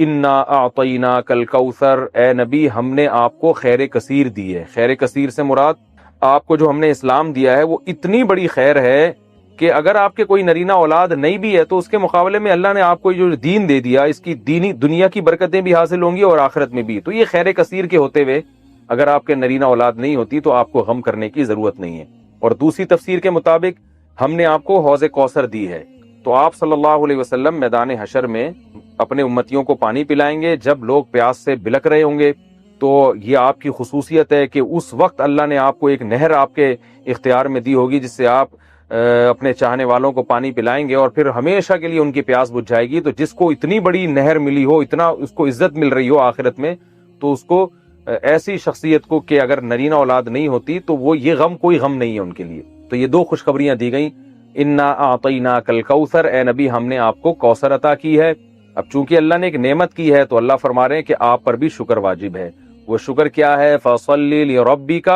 انا اعطیناک الکوثر، اے نبی ہم نے آپ کو خیر کثیر دی ہے۔ خیر کثیر سے مراد آپ کو جو ہم نے اسلام دیا ہے وہ اتنی بڑی خیر ہے کہ اگر آپ کے کوئی نرینہ اولاد نہیں بھی ہے تو اس کے مقابلے میں اللہ نے آپ کو جو دین دے دیا، اس کی دینی دنیا کی برکتیں بھی حاصل ہوں گی اور آخرت میں بھی۔ تو یہ خیر کثیر کے ہوتے ہوئے اگر آپ کے نرینہ اولاد نہیں ہوتی تو آپ کو غم کرنے کی ضرورت نہیں ہے۔ اور دوسری تفسیر کے مطابق ہم نے آپ کو حوض کوثر دی ہے، تو آپ صلی اللہ علیہ وسلم میدان حشر میں اپنے امتیوں کو پانی پلائیں گے جب لوگ پیاس سے بلک رہے ہوں گے۔ تو یہ آپ کی خصوصیت ہے کہ اس وقت اللہ نے آپ کو ایک نہر آپ کے اختیار میں دی ہوگی جس سے آپ اپنے چاہنے والوں کو پانی پلائیں گے اور پھر ہمیشہ کے لیے ان کی پیاس بجھ جائے گی۔ تو جس کو اتنی بڑی نہر ملی ہو، اتنا اس کو عزت مل رہی ہو آخرت میں، تو اس کو ایسی شخصیت کو کہ اگر نرینہ اولاد نہیں ہوتی تو وہ یہ غم کوئی غم نہیں ہے ان کے لیے۔ تو یہ دو خوشخبریاں دی گئیں، انا اعطیناک الکوثر، اے نبی ہم نے آپ کو کوثر عطا کی ہے۔ اب چونکہ اللہ نے ایک نعمت کی ہے تو اللہ فرما رہے ہیں کہ آپ پر بھی شکر واجب ہے۔ وہ شکر کیا ہے؟ فصلی لربک،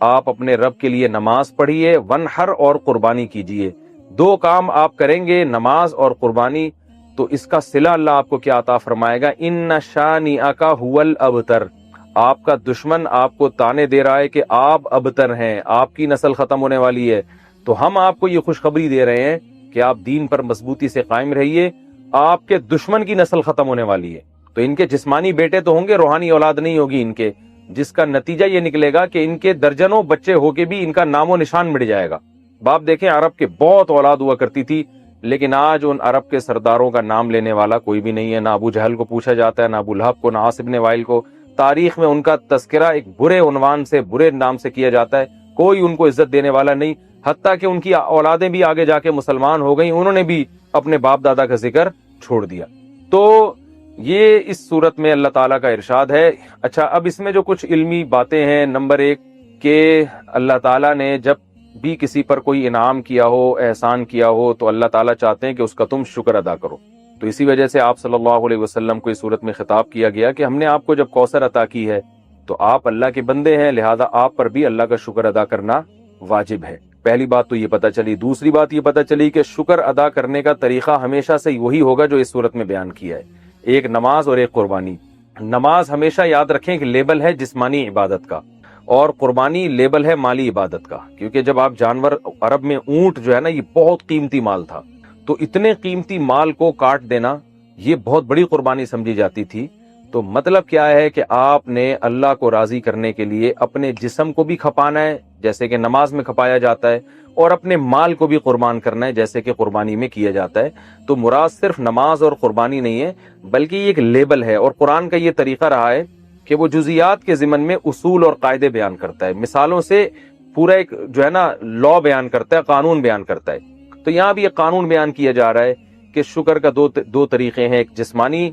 آپ اپنے رب کے لیے نماز پڑھیے، ونحر اور قربانی کیجیے۔ دو کام آپ کریں گے، نماز اور قربانی، تو اس کا صلہ اللہ آپ کو کیا عطا فرمائے گا؟ ان شانئک ھو الابتر، آپ کا دشمن آپ کو تانے دے رہا ہے کہ آپ ابتر ہیں، آپ کی نسل ختم ہونے والی ہے، تو ہم آپ کو یہ خوشخبری دے رہے ہیں کہ آپ دین پر مضبوطی سے قائم رہیے، آپ کے دشمن کی نسل ختم ہونے والی ہے۔ تو ان کے جسمانی بیٹے تو ہوں گے، روحانی اولاد نہیں ہوگی ان کے، جس کا نتیجہ یہ نکلے گا کہ ان کے درجنوں بچے ہو کے بھی ان کا نام و نشان مٹ جائے گا۔ باپ دیکھیں، عرب کے بہت اولاد ہوا کرتی تھی، لیکن آج ان عرب کے سرداروں کا نام لینے والا کوئی بھی نہیں ہے۔ نہ ابو جہل کو پوچھا جاتا ہے، نہ ابو لہب کو، نہ عاص بن وائل کو۔ تاریخ میں ان کا تذکرہ ایک برے عنوان سے، برے نام سے کیا جاتا ہے، کوئی ان کو عزت دینے والا نہیں۔ حتیٰ کہ ان کی اولادیں بھی آگے جا کے مسلمان ہو گئیں، انہوں نے بھی اپنے باپ دادا کا ذکر چھوڑ دیا۔ تو یہ اس صورت میں اللہ تعالیٰ کا ارشاد ہے۔ اچھا، اب اس میں جو کچھ علمی باتیں ہیں، نمبر ایک کہ اللہ تعالیٰ نے جب بھی کسی پر کوئی انعام کیا ہو، احسان کیا ہو، تو اللہ تعالیٰ چاہتے ہیں کہ اس کا تم شکر ادا کرو۔ تو اسی وجہ سے آپ صلی اللہ علیہ وسلم کو اس صورت میں خطاب کیا گیا کہ ہم نے آپ کو جب کوثر عطا کی ہے تو آپ اللہ کے بندے ہیں، لہذا آپ پر بھی اللہ کا شکر ادا کرنا واجب ہے۔ پہلی بات تو یہ پتہ چلی۔ دوسری بات یہ پتہ چلی کہ شکر ادا کرنے کا طریقہ ہمیشہ سے وہی ہوگا جو اس صورت میں بیان کیا ہے، ایک نماز اور ایک قربانی۔ نماز ہمیشہ یاد رکھیں کہ لیبل ہے جسمانی عبادت کا، اور قربانی لیبل ہے مالی عبادت کا، کیونکہ جب آپ جانور، عرب میں اونٹ جو ہے نا، یہ بہت قیمتی مال تھا، تو اتنے قیمتی مال کو کاٹ دینا یہ بہت بڑی قربانی سمجھی جاتی تھی۔ تو مطلب کیا ہے کہ آپ نے اللہ کو راضی کرنے کے لیے اپنے جسم کو بھی کھپانا ہے جیسے کہ نماز میں کھپایا جاتا ہے، اور اپنے مال کو بھی قربان کرنا ہے جیسے کہ قربانی میں کیا جاتا ہے۔ تو مراد صرف نماز اور قربانی نہیں ہے، بلکہ یہ ایک لیبل ہے، اور قرآن کا یہ طریقہ رہا ہے کہ وہ جزیات کے ضمن میں اصول اور قاعدے بیان کرتا ہے، مثالوں سے پورا ایک جو ہے نا لا بیان کرتا ہے، قانون بیان کرتا ہے۔ تو یہاں بھی ایک قانون بیان کیا جا رہا ہے کہ شکر کا دو طریقے ہیں، ایک جسمانی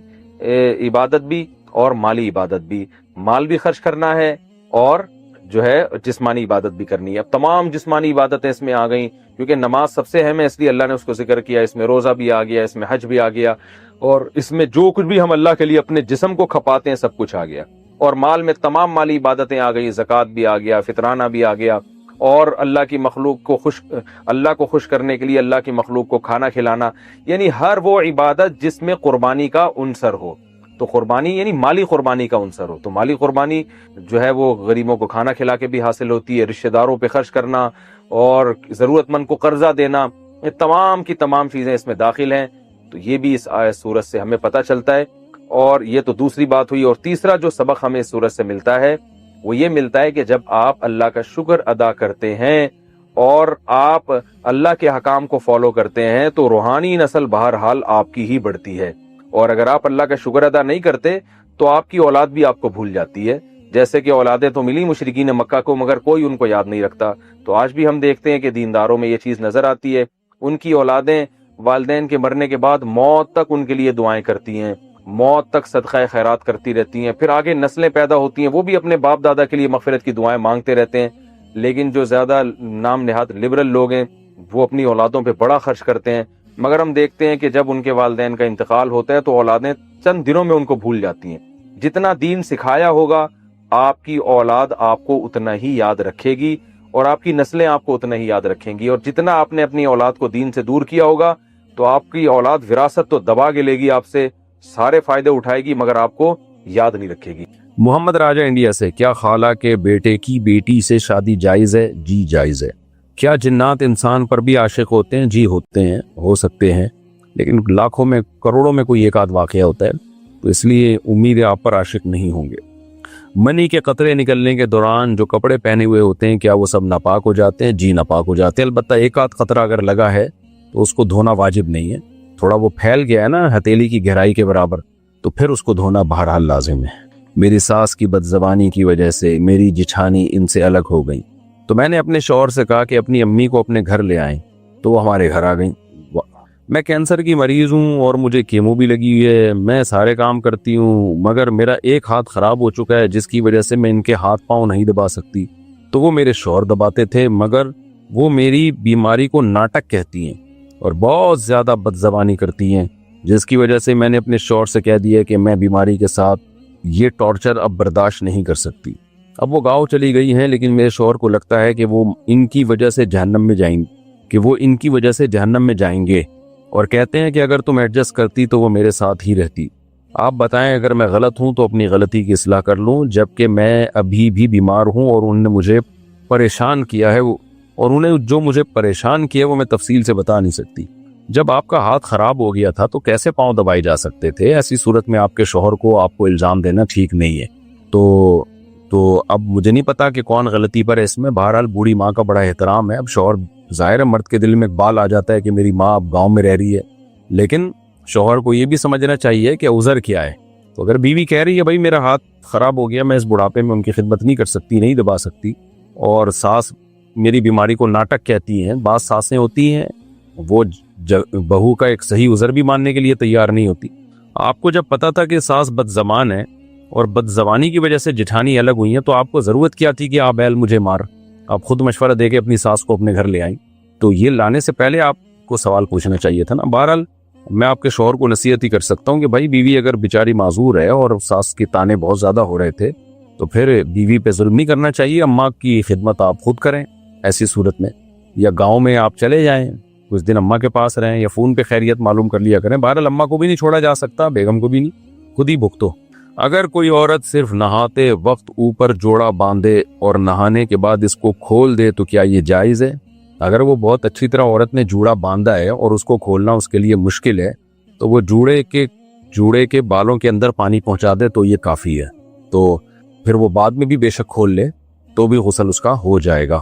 عبادت بھی اور مالی عبادت بھی۔ مال بھی خرچ کرنا ہے اور جو ہے جسمانی عبادت بھی کرنی ہے۔ اب تمام جسمانی عبادتیں اس میں آ گئیں، کیونکہ نماز سب سے اہم ہے اس لیے اللہ نے اس کو ذکر کیا، اس میں روزہ بھی آ گیا، اس میں حج بھی آ گیا، اور اس میں جو کچھ بھی ہم اللہ کے لیے اپنے جسم کو کھپاتے ہیں سب کچھ آ گیا۔ اور مال میں تمام مالی عبادتیں آ گئی، زکوٰۃ بھی آ گیا، فطرانہ بھی آ گیا، اور اللہ کی مخلوق کو اللہ کو خوش کرنے کے لیے اللہ کی مخلوق کو کھانا کھلانا، یعنی ہر وہ عبادت جس میں قربانی کا عنصر ہو۔ تو قربانی یعنی مالی قربانی کا عنصر ہو، تو مالی قربانی جو ہے وہ غریبوں کو کھانا کھلا کے بھی حاصل ہوتی ہے، رشتہ داروں پہ خرچ کرنا اور ضرورت مند کو قرضہ دینا، یہ تمام کی تمام چیزیں اس میں داخل ہیں۔ تو یہ بھی اس آیت سورت سے ہمیں پتہ چلتا ہے، اور یہ تو دوسری بات ہوئی۔ اور تیسرا جو سبق ہمیں اس سورت سے ملتا ہے وہ یہ ملتا ہے کہ جب آپ اللہ کا شکر ادا کرتے ہیں اور آپ اللہ کے حکام کو فالو کرتے ہیں تو روحانی نسل بہرحال آپ کی ہی بڑھتی ہے، اور اگر آپ اللہ کا شکر ادا نہیں کرتے تو آپ کی اولاد بھی آپ کو بھول جاتی ہے، جیسے کہ اولادیں تو ملی مشرکین مکہ کو مگر کوئی ان کو یاد نہیں رکھتا۔ تو آج بھی ہم دیکھتے ہیں کہ دینداروں میں یہ چیز نظر آتی ہے، ان کی اولادیں والدین کے مرنے کے بعد موت تک ان کے لیے دعائیں کرتی ہیں، موت تک صدقہ خیرات کرتی رہتی ہیں، پھر آگے نسلیں پیدا ہوتی ہیں وہ بھی اپنے باپ دادا کے لیے مغفرت کی دعائیں مانگتے رہتے ہیں۔ لیکن جو زیادہ نام نہاد لبرل لوگ ہیں وہ اپنی اولادوں پہ بڑا خرچ کرتے ہیں، مگر ہم دیکھتے ہیں کہ جب ان کے والدین کا انتقال ہوتا ہے تو اولادیں چند دنوں میں ان کو بھول جاتی ہیں۔ جتنا دین سکھایا ہوگا آپ کی اولاد آپ کو اتنا ہی یاد رکھے گی، اور آپ کی نسلیں آپ کو اتنا ہی یاد رکھیں گی، اور جتنا آپ نے اپنی اولاد کو دین سے دور کیا ہوگا تو آپ کی اولاد وراثت تو دبا کے لے گی آپ سے، سارے فائدے اٹھائے گی مگر آپ کو یاد نہیں رکھے گی۔ محمد راجہ انڈیا سے، کیا خالہ کے بیٹے کی بیٹی سے شادی جائز ہے؟ جی جائز ہے۔ کیا جنات انسان پر بھی عاشق ہوتے ہیں؟ جی ہوتے ہیں، ہو سکتے ہیں، لیکن لاکھوں میں کروڑوں میں کوئی ایک آدھ واقعہ ہوتا ہے، تو اس لیے امید ہے آپ پر عاشق نہیں ہوں گے۔ منی کے قطرے نکلنے کے دوران جو کپڑے پہنے ہوئے ہوتے ہیں کیا وہ سب ناپاک ہو جاتے ہیں؟ جی ناپاک ہو جاتے ہیں، البتہ ایک آدھ قطرہ اگر لگا ہے تو اس کو دھونا واجب نہیں ہے، تھوڑا وہ پھیل گیا ہے نا ہتھیلی کی گہرائی کے برابر، تو پھر اس کو دھونا بہرحال لازم ہے۔ میری ساس کی بدزبانی کی وجہ سے میری جٹھانی ان سے الگ ہو گئی، تو میں نے اپنے شوہر سے کہا کہ اپنی امی کو اپنے گھر لے آئیں، تو وہ ہمارے گھر آ گئیں۔ میں کینسر کی مریض ہوں اور مجھے کیمو بھی لگی ہوئی ہے، میں سارے کام کرتی ہوں مگر میرا ایک ہاتھ خراب ہو چکا ہے جس کی وجہ سے میں ان کے ہاتھ پاؤں نہیں دبا سکتی، تو وہ میرے شوہر دباتے تھے، مگر وہ میری بیماری کو ناٹک کہتی ہیں اور بہت زیادہ بدزبانی کرتی ہیں، جس کی وجہ سے میں نے اپنے شوہر سے کہہ دیا کہ میں بیماری کے ساتھ یہ ٹارچر اب برداشت نہیں کر سکتی۔ اب وہ گاؤں چلی گئی ہیں، لیکن میرے شوہر کو لگتا ہے کہ وہ ان کی وجہ سے جہنم میں جائیں گے، اور کہتے ہیں کہ اگر تم ایڈجسٹ کرتی تو وہ میرے ساتھ ہی رہتی۔ آپ بتائیں اگر میں غلط ہوں تو اپنی غلطی کی اصلاح کر لوں، جبکہ میں ابھی بھی بیمار ہوں اور انہوں نے مجھے پریشان کیا ہے، اور انہیں جو مجھے پریشان کیا وہ میں تفصیل سے بتا نہیں سکتی۔ جب آپ کا ہاتھ خراب ہو گیا تھا تو کیسے پاؤں دبائے جا سکتے تھے؟ ایسی صورت میں آپ کے شوہر کو آپ کو الزام دینا ٹھیک نہیں ہے۔ تو اب مجھے نہیں پتا کہ کون غلطی پر ہے اس میں، بہرحال بوڑھی ماں کا بڑا احترام ہے۔ اب شوہر ظاہر ہے مرد کے دل میں ایک بال آ جاتا ہے کہ میری ماں اب گاؤں میں رہ رہی ہے، لیکن شوہر کو یہ بھی سمجھنا چاہیے کہ عذر کیا ہے۔ تو اگر بیوی کہہ رہی ہے بھائی میرا ہاتھ خراب ہو گیا، میں اس بڑھاپے میں ان کی خدمت نہیں کر سکتی، نہیں دبا سکتی، اور ساس میری بیماری کو ناٹک کہتی ہیں، بعض ساسیں ہوتی ہیں وہ بہو کا ایک صحیح عذر بھی ماننے کے لیے تیار نہیں ہوتی۔ آپ کو جب پتا تھا کہ ساس بد زبان ہے اور بد زبانی کی وجہ سے جٹھانی الگ ہوئی ہیں، تو آپ کو ضرورت کیا تھی کہ آپ بیل مجھے مار؟ آپ خود مشورہ دے کے اپنی ساس کو اپنے گھر لے آئیں، تو یہ لانے سے پہلے آپ کو سوال پوچھنا چاہیے تھا نا۔ بہرحال میں آپ کے شوہر کو نصیحت ہی کر سکتا ہوں کہ بھائی بیوی اگر بیچاری معذور ہے اور ساس کے تانے بہت زیادہ ہو رہے تھے تو پھر بیوی پہ ظلم نہیں کرنا چاہیے، اماں کی خدمت آپ خود کریں ایسی صورت میں، یا گاؤں میں آپ چلے جائیں کچھ دن اماں کے پاس رہیں، یا فون پہ خیریت معلوم کر لیا کریں۔ بہرحال اماں کو بھی نہیں چھوڑا جا سکتا، بیگم کو بھی نہیں، خود ہی بھگتو۔ اگر کوئی عورت صرف نہاتے وقت اوپر جوڑا باندھے اور نہانے کے بعد اس کو کھول دے تو کیا یہ جائز ہے؟ اگر وہ بہت اچھی طرح عورت نے جوڑا باندھا ہے اور اس کو کھولنا اس کے لیے مشکل ہے تو وہ جوڑے کے بالوں کے اندر پانی پہنچا دے تو یہ کافی ہے، تو پھر وہ بعد میں بھی بے شک کھول لے تو بھی غسل اس کا ہو جائے گا۔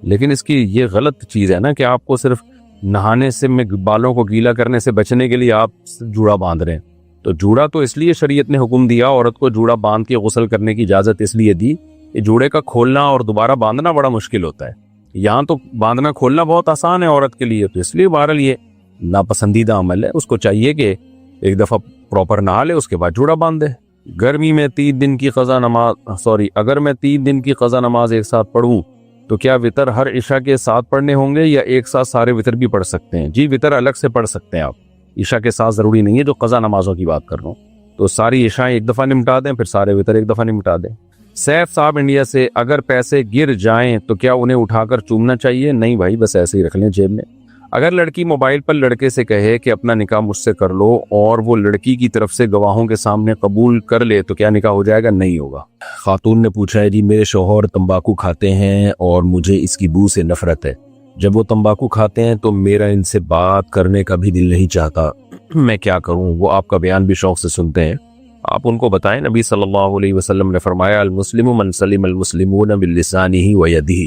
لیکن اس کی یہ غلط چیز ہے نا کہ آپ کو صرف نہانے سے میں بالوں کو گیلا کرنے سے بچنے کے لیے آپ جوڑا باندھ رہے ہیں۔ تو جوڑا تو اس لیے شریعت نے حکم دیا، عورت کو جوڑا باندھ کے غسل کرنے کی اجازت اس لیے دی کہ جوڑے کا کھولنا اور دوبارہ باندھنا بڑا مشکل ہوتا ہے، یہاں تو باندھنا کھولنا بہت آسان ہے عورت کے لیے، تو اس لیے بہرحال یہ ناپسندیدہ عمل ہے، اس کو چاہیے کہ ایک دفعہ پراپر نہا لے اس کے بعد جوڑا باندھ دے۔ گرمی میں 3 دن کی قضا نماز اگر میں 3 دن کی قضا نماز ایک ساتھ پڑھوں تو کیا وطر ہر عشاء کے ساتھ پڑھنے ہوں گے یا ایک ساتھ سارے وطر بھی پڑھ سکتے ہیں؟ جی وطر الگ سے پڑھ سکتے ہیں آپ، عشاء کے ساتھ ضروری نہیں ہے، جو قضا نمازوں کی بات کر رہا ہوں تو ساری عشاء ایک دفعہ نمٹا دیں، پھر سارے وطر ایک دفعہ نمٹا دیں۔ سیف صاحب انڈیا سے، اگر پیسے گر جائیں تو کیا انہیں اٹھا کر چومنا چاہیے؟ نہیں بھائی، بس ایسے ہی رکھ لیں جیب میں۔ اگر لڑکی موبائل پر لڑکے سے کہے کہ اپنا نکاح مجھ سے کر لو اور وہ لڑکی کی طرف سے گواہوں کے سامنے قبول کر لے تو کیا نکاح ہو جائے گا؟ نہیں ہوگا۔ خاتون نے پوچھا ہے جی میرے شوہر تمباکو کھاتے ہیں اور مجھے اس کی بو سے نفرت ہے، جب وہ تمباکو کھاتے ہیں تو میرا ان سے بات کرنے کا بھی دل نہیں چاہتا، میں کیا کروں؟ وہ آپ کا بیان بھی شوق سے سنتے ہیں، آپ ان کو بتائیں نبی صلی اللہ علیہ وسلم نے فرمایا المسلم من سلم المسلمون بلسانہ ویدہ،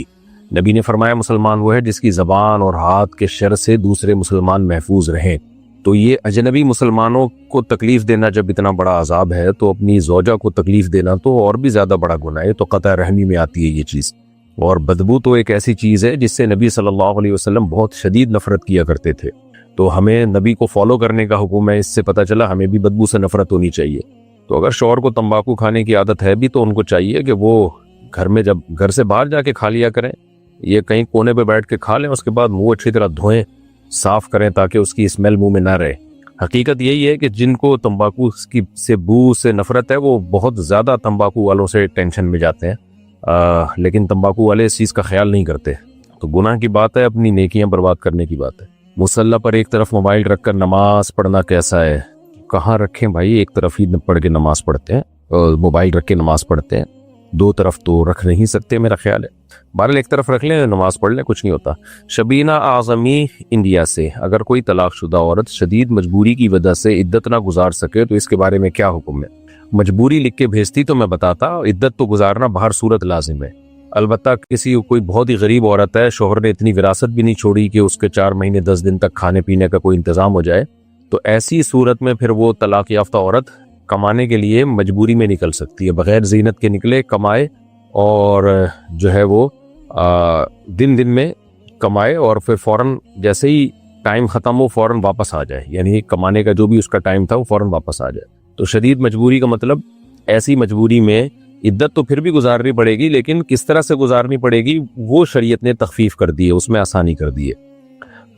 نبی نے فرمایا مسلمان وہ ہے جس کی زبان اور ہاتھ کے شر سے دوسرے مسلمان محفوظ رہیں۔ تو یہ اجنبی مسلمانوں کو تکلیف دینا جب اتنا بڑا عذاب ہے تو اپنی زوجہ کو تکلیف دینا تو اور بھی زیادہ بڑا گناہ ہے، تو قطع رحمی میں آتی ہے یہ چیز۔ اور بدبو تو ایک ایسی چیز ہے جس سے نبی صلی اللہ علیہ وسلم بہت شدید نفرت کیا کرتے تھے، تو ہمیں نبی کو فالو کرنے کا حکم ہے، اس سے پتہ چلا ہمیں بھی بدبو سے نفرت ہونی چاہیے۔ تو اگر شوہر کو تمباکو کھانے کی عادت ہے بھی تو ان کو چاہیے کہ وہ گھر میں جب گھر سے باہر جا کے کھا لیا کریں، یہ کہیں کونے پہ بیٹھ کے کھا لیں، اس کے بعد منہ اچھی طرح دھوئیں، صاف کریں تاکہ اس کی اسمیل منہ میں نہ رہے۔ حقیقت یہی ہے کہ جن کو تمباکو کی سے بو سے نفرت ہے وہ بہت زیادہ تمباکو والوں سے ٹینشن میں جاتے ہیں، لیکن تمباکو والے اس چیز کا خیال نہیں کرتے، تو گناہ کی بات ہے، اپنی نیکیاں برباد کرنے کی بات ہے۔ مصلی پر ایک طرف موبائل رکھ کر نماز پڑھنا کیسا ہے؟ کہاں رکھیں بھائی, ایک طرف ہی پڑھ کے نماز پڑھتے ہیں, موبائل رکھ کے نماز پڑھتے ہیں, دو طرف تو رکھ نہیں سکتے میرا خیال ہے. بہرحال ایک طرف رکھ لیں, نماز پڑھ لیں, کچھ نہیں ہوتا. شبینہ اعظمی انڈیا سے, اگر کوئی طلاق شدہ عورت شدید مجبوری کی وجہ سے عدت نہ گزار سکے تو اس کے بارے میں کیا حکم ہے؟ مجبوری لکھ کے بھیجتی تو میں بتاتا, عدت تو گزارنا بہر صورت لازم ہے. البتہ کسی کوئی بہت ہی غریب عورت ہے, شوہر نے اتنی وراثت بھی نہیں چھوڑی کہ اس کے 4 مہینے 10 دن تک کھانے پینے کا کوئی انتظام ہو جائے, تو ایسی صورت میں پھر وہ طلاق یافتہ عورت کمانے کے لیے مجبوری میں نکل سکتی ہے, بغیر زینت کے نکلے, کمائے, اور جو ہے وہ دن دن میں کمائے, اور پھر فوراً جیسے ہی ٹائم ختم ہو فوراً واپس آ جائے, یعنی کمانے کا جو بھی اس کا ٹائم تھا وہ فوراً واپس آ جائے. تو شدید مجبوری کا مطلب ایسی مجبوری میں عدت تو پھر بھی گزارنی پڑے گی, لیکن کس طرح سے گزارنی پڑے گی وہ شریعت نے تخفیف کر دی ہے, اس میں آسانی کر دی ہے.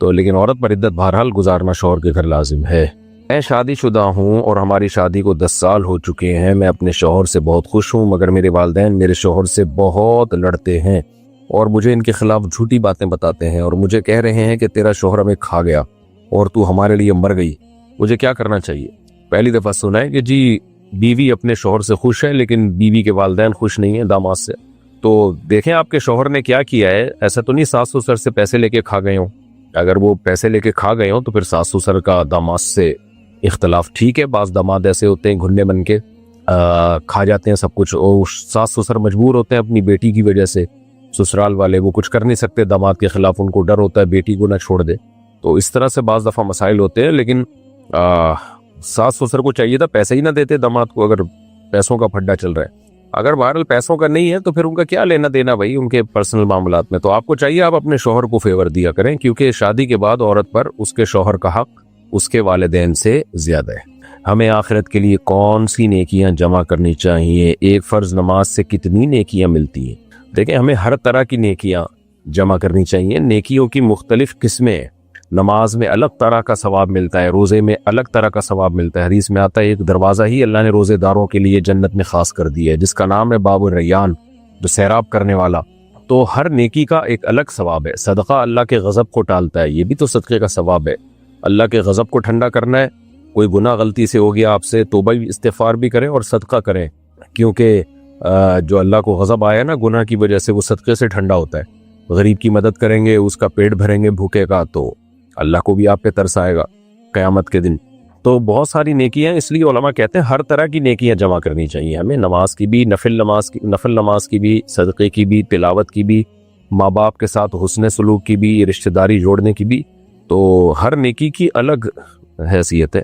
تو لیکن عورت پر عدت بہرحال گزارنا شوہر کے گھر لازم ہے. میں شادی شدہ ہوں اور ہماری شادی کو 10 سال ہو چکے ہیں. میں اپنے شوہر سے بہت خوش ہوں, مگر میرے والدین میرے شوہر سے بہت لڑتے ہیں اور مجھے ان کے خلاف جھوٹی باتیں بتاتے ہیں, اور مجھے کہہ رہے ہیں کہ تیرا شوہر ہمیں کھا گیا اور تو ہمارے لیے مر گئی. مجھے کیا کرنا چاہیے؟ پہلی دفعہ سنا ہے کہ جی بیوی اپنے شوہر سے خوش ہے لیکن بیوی کے والدین خوش نہیں ہیں داماد سے. تو دیکھیں آپ کے شوہر نے کیا کیا ہے. ایسا تو نہیں ساس سسر سے پیسے لے کے کھا گئے ہوں. اگر وہ پیسے لے کے کھا گئے ہوں تو پھر ساس سسر کا داماد سے اختلاف ٹھیک ہے. بعض داماد ایسے ہوتے ہیں گھننے بن کے کھا جاتے ہیں سب کچھ, اور ساس سسر مجبور ہوتے ہیں اپنی بیٹی کی وجہ سے, سسرال والے وہ کچھ کر نہیں سکتے داماد کے خلاف, ان کو ڈر ہوتا ہے بیٹی کو نہ چھوڑ دے. تو اس طرح سے بعض دفعہ مسائل ہوتے ہیں, لیکن ساس سسر کو چاہیے تھا پیسے ہی نہ دیتے داماد کو, اگر پیسوں کا پھڈا چل رہا ہے. اگر بہرحال پیسوں کا نہیں ہے تو پھر ان کا کیا لینا دینا بھائی ان کے پرسنل معاملات میں. تو آپ کو چاہیے آپ اپنے شوہر کو فیور دیا کریں, کیونکہ شادی کے بعد عورت پر اس کے شوہر کا حق اس کے والدین سے زیادہ ہے. ہمیں آخرت کے لیے کون سی نیکیاں جمع کرنی چاہیے؟ ایک فرض نماز سے کتنی نیکیاں ملتی ہیں؟ دیکھیں ہمیں ہر طرح کی نیکیاں جمع کرنی چاہیے. نیکیوں کی مختلف قسمیں ہیں. نماز میں الگ طرح کا ثواب ملتا ہے, روزے میں الگ طرح کا ثواب ملتا ہے. حدیث میں آتا ہے ایک دروازہ ہی اللہ نے روزے داروں کے لیے جنت میں خاص کر دیا ہے, جس کا نام ہے باب الریان, جو سیراب کرنے والا. تو ہر نیکی کا ایک الگ ثواب ہے. صدقہ اللہ کے غضب کو ٹالتا ہے, یہ بھی تو صدقے کا ثواب ہے. اللہ کے غضب کو ٹھنڈا کرنا ہے, کوئی گناہ غلطی سے ہو گیا آپ سے, توبہ استغفار بھی کریں اور صدقہ کریں, کیونکہ جو اللہ کو غضب آیا نا گناہ کی وجہ سے, وہ صدقے سے ٹھنڈا ہوتا ہے. غریب کی مدد کریں گے, اس کا پیٹ بھریں گے بھوکے کا, تو اللہ کو بھی آپ پہ ترس آئے گا قیامت کے دن. تو بہت ساری نیکیاں, اس لیے علماء کہتے ہیں ہر طرح کی نیکیاں جمع کرنی چاہیے ہمیں. نماز کی بھی, نفل نماز کی بھی, صدقے کی بھی, تلاوت کی بھی, ماں باپ کے ساتھ حسن سلوک کی بھی, رشتہ داری جوڑنے کی بھی. تو ہر نیکی کی الگ حیثیت ہے.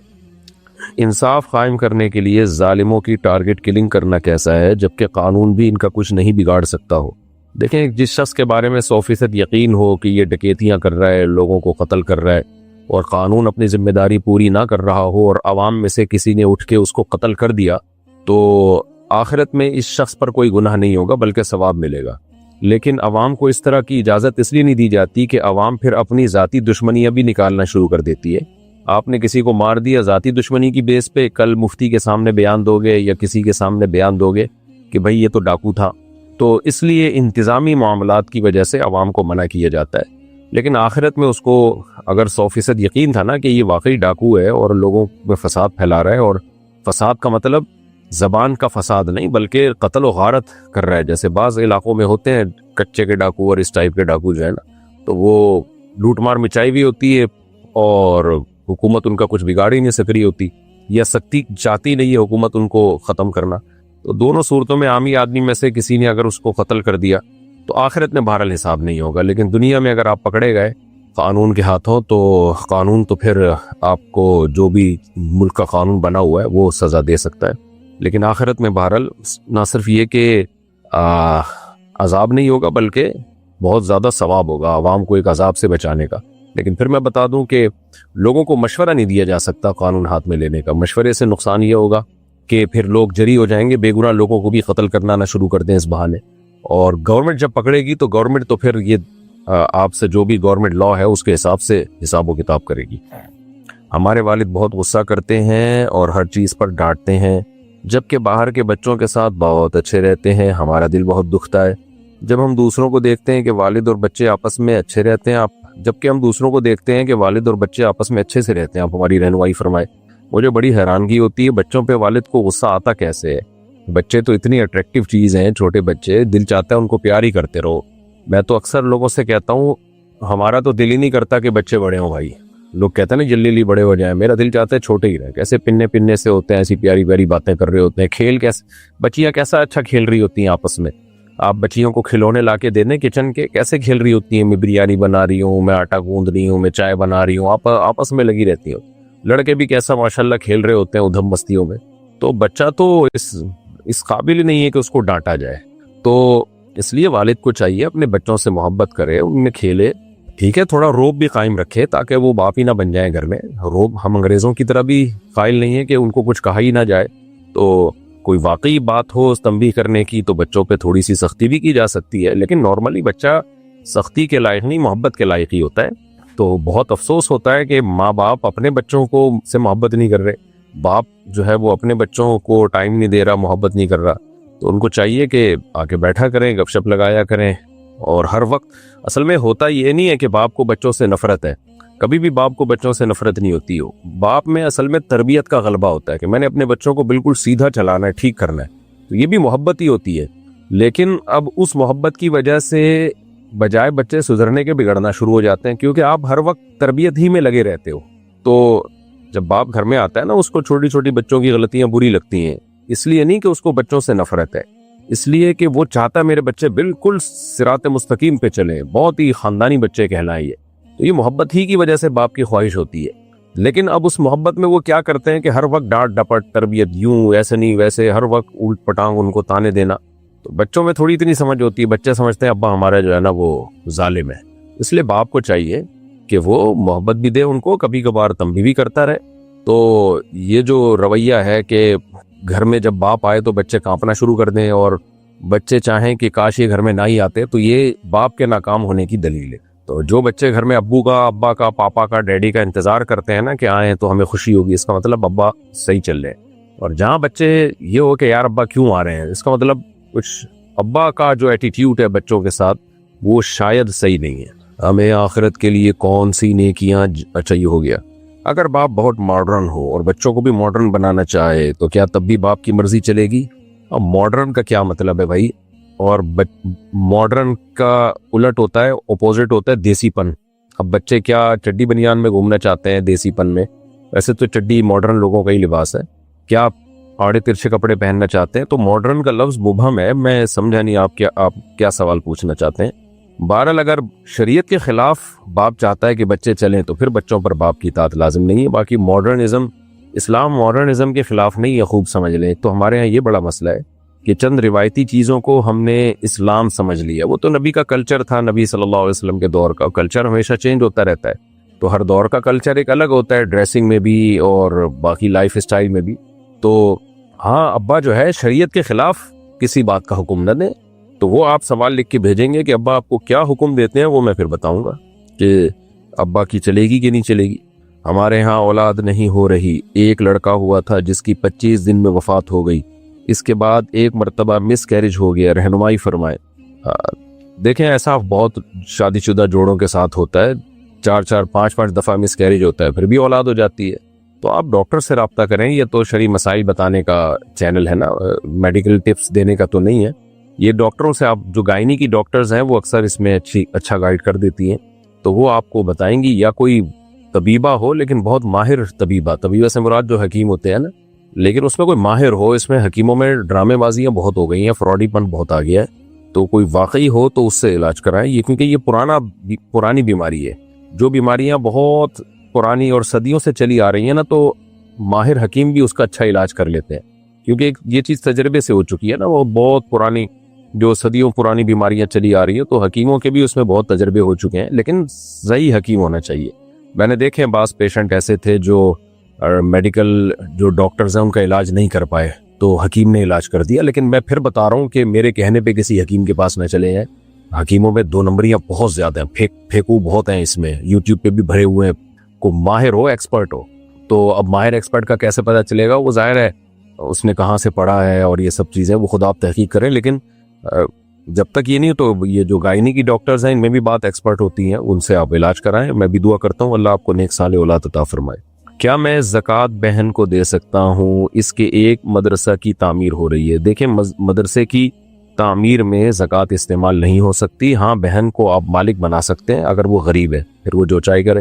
انصاف قائم کرنے کے لیے ظالموں کی ٹارگٹ کلنگ کرنا کیسا ہے, جبکہ قانون بھی ان کا کچھ نہیں بگاڑ سکتا ہو؟ دیکھیں جس شخص کے بارے میں 100% یقین ہو کہ یہ ڈکیتیاں کر رہا ہے, لوگوں کو قتل کر رہا ہے, اور قانون اپنی ذمہ داری پوری نہ کر رہا ہو, اور عوام میں سے کسی نے اٹھ کے اس کو قتل کر دیا, تو آخرت میں اس شخص پر کوئی گناہ نہیں ہوگا بلکہ ثواب ملے گا. لیکن عوام کو اس طرح کی اجازت اس لیے نہیں دی جاتی کہ عوام پھر اپنی ذاتی دشمنیاں بھی نکالنا شروع کر دیتی ہے. آپ نے کسی کو مار دیا ذاتی دشمنی کی بیس پہ, کل مفتی کے سامنے بیان دو گے یا کسی کے سامنے بیان دو گے کہ بھائی یہ تو ڈاکو تھا. تو اس لیے انتظامی معاملات کی وجہ سے عوام کو منع کیا جاتا ہے. لیکن آخرت میں اس کو اگر 100% یقین تھا نا کہ یہ واقعی ڈاکو ہے اور لوگوں میں فساد پھیلا رہا ہے, اور فساد کا مطلب زبان کا فساد نہیں بلکہ قتل و غارت کر رہا ہے, جیسے بعض علاقوں میں ہوتے ہیں کچے کے ڈاکو اور اس ٹائپ کے ڈاکو جو ہے نا, تو وہ لوٹ مار مچائی بھی ہوتی ہے اور حکومت ان کا کچھ بگاڑ ہی نہیں سک رہی ہوتی, یا سختی چاہتی نہیں ہے حکومت ان کو ختم کرنا. تو دونوں صورتوں میں عامی آدمی میں سے کسی نے اگر اس کو قتل کر دیا تو آخرت میں بہرحال حساب نہیں ہوگا. لیکن دنیا میں اگر آپ پکڑے گئے قانون کے ہاتھوں تو قانون تو پھر آپ کو جو بھی ملک کا قانون بنا ہوا ہے وہ سزا دے سکتا ہے. لیکن آخرت میں بہرحال نہ صرف یہ کہ عذاب نہیں ہوگا بلکہ بہت زیادہ ثواب ہوگا عوام کو ایک عذاب سے بچانے کا. لیکن پھر میں بتا دوں کہ لوگوں کو مشورہ نہیں دیا جا سکتا قانون ہاتھ میں لینے کا. مشورے سے نقصان یہ ہوگا کہ پھر لوگ جری ہو جائیں گے, بے گناہ لوگوں کو بھی قتل کرنا نہ شروع کر دیں اس بہانے. اور گورنمنٹ جب پکڑے گی تو گورنمنٹ تو پھر یہ آپ سے جو بھی گورنمنٹ لا ہے اس کے حساب سے حساب و کتاب کرے گی. ہمارے والد بہت غصہ کرتے ہیں اور ہر چیز پر ڈانٹتے ہیں, جبکہ باہر کے بچوں کے ساتھ بہت اچھے رہتے ہیں. ہمارا دل بہت دکھتا ہے جب ہم دوسروں کو دیکھتے ہیں کہ والد اور بچے آپس میں اچھے رہتے ہیں. جبکہ ہم دوسروں کو دیکھتے ہیں کہ والد اور بچے آپس میں اچھے سے رہتے ہیں. آپ ہماری رہنمائی فرمائے. مجھے بڑی حیرانگی ہوتی ہے بچوں پہ والد کو غصہ آتا کیسے ہے. بچے تو اتنی اٹریکٹیو چیز ہیں, چھوٹے بچے, دل چاہتا ہے ان کو پیار ہی کرتے رہو. میں تو اکثر لوگوں سے کہتا ہوں ہمارا تو دل ہی نہیں کرتا کہ بچے بڑے ہوں بھائی. لوگ کہتے ہیں نا جلدی بڑے ہو جائیں, میرا دل چاہتا ہے چھوٹے ہی رہیں. کیسے پننے سے ہوتے ہیں, ایسی پیاری پیاری باتیں کر رہے ہوتے ہیں, کھیل کیسے, بچیاں کیسا اچھا کھیل رہی ہوتی ہیں آپس میں. آپ بچیوں کو کھلونے لا کے دے دیں کچن کے, کیسے کھیل رہی ہوتی ہیں, میں بریانی بنا رہی ہوں, میں آٹا گوندھ رہی ہوں, میں چائے بنا رہی ہوں, آپ آپس میں لگی رہتی ہوں. لڑکے بھی کیسا ماشاءاللہ کھیل رہے ہوتے ہیں ادھم مستیوں میں. تو بچہ تو اس قابل ہی نہیں ہے کہ اس کو ڈانٹا جائے. تو اس لیے والد کو چاہیے اپنے بچوں سے محبت کرے, ان میں کھیلے. ٹھیک ہے تھوڑا روب بھی قائم رکھے تاکہ وہ باپ ہی نہ بن جائیں گھر میں. روب ہم انگریزوں کی طرح بھی قائل نہیں ہے کہ ان کو کچھ کہا ہی نہ جائے. تو کوئی واقعی بات ہو تنبیہ کرنے کی تو بچوں پہ تھوڑی سی سختی بھی کی جا سکتی ہے, لیکن نارملی بچہ سختی کے لائق نہیں, محبت کے لائق ہی ہوتا ہے. تو بہت افسوس ہوتا ہے کہ ماں باپ اپنے بچوں کو سے محبت نہیں کر رہے, باپ جو ہے وہ اپنے بچوں کو ٹائم نہیں دے رہا, محبت نہیں کر رہا. تو ان کو چاہیے کہ آ کے بیٹھا کریں, گپ شپ لگایا کریں. اور ہر وقت اصل میں ہوتا یہ نہیں ہے کہ باپ کو بچوں سے نفرت ہے, کبھی بھی باپ کو بچوں سے نفرت نہیں ہوتی ہو. باپ میں اصل میں تربیت کا غلبہ ہوتا ہے کہ میں نے اپنے بچوں کو بالکل سیدھا چلانا ہے, ٹھیک کرنا ہے. تو یہ بھی محبت ہی ہوتی ہے. لیکن اب اس محبت کی وجہ سے بجائے بچے سدھرنے کے بگڑنا شروع ہو جاتے ہیں, کیونکہ آپ ہر وقت تربیت ہی میں لگے رہتے ہو. تو جب باپ گھر میں آتا ہے نا, اس کو چھوٹی چھوٹی بچوں کی غلطیاں بری لگتی ہیں. اس لیے نہیں کہ اس کو بچوں سے نفرت ہے, اس لیے کہ وہ چاہتا ہے میرے بچے بالکل صراط مستقیم پہ چلیں, بہت ہی خاندانی بچے کہلائیں. تو یہ محبت ہی کی وجہ سے باپ کی خواہش ہوتی ہے. لیکن اب اس محبت میں وہ کیا کرتے ہیں کہ ہر وقت ڈانٹ ڈپٹ, تربیت یوں ایسے نہیں ویسے, ہر وقت الٹ پٹانگ ان کو تانے دینا. تو بچوں میں تھوڑی اتنی سمجھ ہوتی ہے, بچے سمجھتے ہیں ابا ہمارا جو ہے نا وہ ظالم ہے. اس لیے باپ کو چاہیے کہ وہ محبت بھی دے ان کو, کبھی کبھار تنبیہ بھی کرتا رہے. تو یہ جو رویہ ہے کہ گھر میں جب باپ آئے تو بچے کانپنا شروع کر دیں اور بچے چاہیں کہ کاش یہ گھر میں نہ ہی آتے, تو یہ باپ کے ناکام ہونے کی دلیل ہے. تو جو بچے گھر میں ابو کا, ابا کا, پاپا کا, ڈیڈی کا انتظار کرتے ہیں نا کہ آئیں تو ہمیں خوشی ہوگی, اس کا مطلب ابا صحیح چل رہے ہیں. اور جہاں بچے یہ ہو کہ یار ابا کیوں آ رہے ہیں, اس کا مطلب کچھ ابا کا جو ایٹیٹیوڈ ہے بچوں کے ساتھ وہ شاید صحیح نہیں ہے. ہمیں آخرت کے لیے کون سی نیکیاں, اچھا یہ ہو گیا. اگر باپ بہت ماڈرن ہو اور بچوں کو بھی ماڈرن بنانا چاہے تو کیا تب بھی باپ کی مرضی چلے گی؟ اب ماڈرن کا کیا مطلب ہے بھائی؟ اور ماڈرن کا الٹ ہوتا ہے, اپوزٹ ہوتا ہے دیسی پن. اب بچے کیا چڈی بنیان میں گھومنا چاہتے ہیں دیسی پن میں؟ ویسے تو چڈی ماڈرن لوگوں کا ہی لباس ہے. کیا آڑے ترچھے کپڑے پہننا چاہتے ہیں؟ تو ماڈرن کا لفظ مبہم ہے, میں سمجھا نہیں آپ کیا سوال پوچھنا چاہتے ہیں. بہرحال اگر شریعت کے خلاف باپ چاہتا ہے کہ بچے چلیں تو پھر بچوں پر باپ کی اطاعت لازم نہیں ہے. باقی ماڈرنزم, اسلام ماڈرنزم کے خلاف نہیں ہے, خوب سمجھ لیں. تو ہمارے ہاں یہ بڑا مسئلہ ہے کہ چند روایتی چیزوں کو ہم نے اسلام سمجھ لیا. وہ تو نبی کا کلچر تھا, نبی صلی اللہ علیہ وسلم کے دور کا. کلچر ہمیشہ چینج ہوتا رہتا ہے, تو ہر دور کا کلچر ایک الگ ہوتا ہے, ڈریسنگ میں بھی اور باقی لائف اسٹائل میں بھی. تو ہاں ابا جو ہے شریعت کے خلاف کسی بات کا حکم نہ دیں, تو وہ آپ سوال لکھ کے بھیجیں گے کہ ابا آپ کو کیا حکم دیتے ہیں, وہ میں پھر بتاؤں گا کہ ابا کی چلے گی کہ نہیں چلے گی. ہمارے ہاں اولاد نہیں ہو رہی, ایک لڑکا ہوا تھا جس کی 25 دن میں وفات ہو گئی, اس کے بعد ایک مرتبہ مس کیریج ہو گیا, رہنمائی فرمائے. دیکھیں ایسا بہت شادی شدہ جوڑوں کے ساتھ ہوتا ہے, 4-5 دفعہ مس کیریج ہوتا ہے, پھر بھی اولاد ہو جاتی ہے. تو آپ ڈاکٹر سے رابطہ کریں, یہ تو شرعی مسائل بتانے کا چینل ہے نا, میڈیکل ٹپس دینے کا تو نہیں ہے. یہ ڈاکٹروں سے, آپ جو گائنی کی ڈاکٹرز ہیں وہ اکثر اس میں اچھا گائیڈ کر دیتی ہیں, تو وہ آپ کو بتائیں گی. یا کوئی طبیبہ ہو لیکن بہت ماہر طبیبہ سے مراد جو حکیم ہوتے ہیں نا, لیکن اس میں کوئی ماہر ہو. اس میں حکیموں میں ڈرامے بازیاں بہت ہو گئی ہیں, فراڈی پن بہت آ گیا ہے, تو کوئی واقعی ہو تو اس سے علاج کرائیں. یہ کیونکہ یہ پرانی بیماری ہے. جو بیماریاں بہت پرانی اور صدیوں سے چلی آ رہی ہیں نا, تو ماہر حکیم بھی اس کا اچھا علاج کر لیتے ہیں, کیونکہ یہ چیز تجربے سے ہو چکی ہے نا. وہ بہت پرانی, جو صدیوں پرانی بیماریاں چلی آ رہی ہیں, تو حکیموں کے بھی اس میں بہت تجربے ہو چکے ہیں. لیکن صحیح حکیم ہونا چاہیے. میں نے دیکھے بعض پیشنٹ ایسے تھے جو میڈیکل جو ڈاکٹرز ہیں ان کا علاج نہیں کر پائے, تو حکیم نے علاج کر دیا. لیکن میں پھر بتا رہا ہوں کہ میرے کہنے پہ کسی حکیم کے پاس نہ چلے جائیں. حکیموں میں 2 نمبریاں بہت زیادہ ہیں, پھیکو بہت ہیں اس میں, یوٹیوب پہ بھی بھرے ہوئے ہیں. کو ماہر ہو, ایکسپرٹ ہو, تو اب ماہر ایکسپرٹ کا کیسے پتہ چلے گا؟ وہ ظاہر ہے اس نے کہاں سے پڑھا ہے اور یہ سب چیزیں, وہ خود آپ تحقیق کریں. لیکن جب تک یہ نہیں, تو یہ جو گائنی کی ڈاکٹرز ہیں ان میں بھی بات ایکسپرٹ ہوتی ہیں, ان سے آپ علاج کرائیں. میں بھی دعا کرتا ہوں اللہ آپ کو نیک صالح اولاد عطا فرمائے. کیا میں زکوٰۃ بہن کو دے سکتا ہوں؟ اس کے ایک مدرسہ کی تعمیر ہو رہی ہے۔ دیکھیں مدرسے کی تعمیر میں زکوٰۃ استعمال نہیں ہو سکتی۔ ہاں بہن کو آپ مالک بنا سکتے ہیں اگر وہ غریب ہے، پھر وہ جو چاہے کرے۔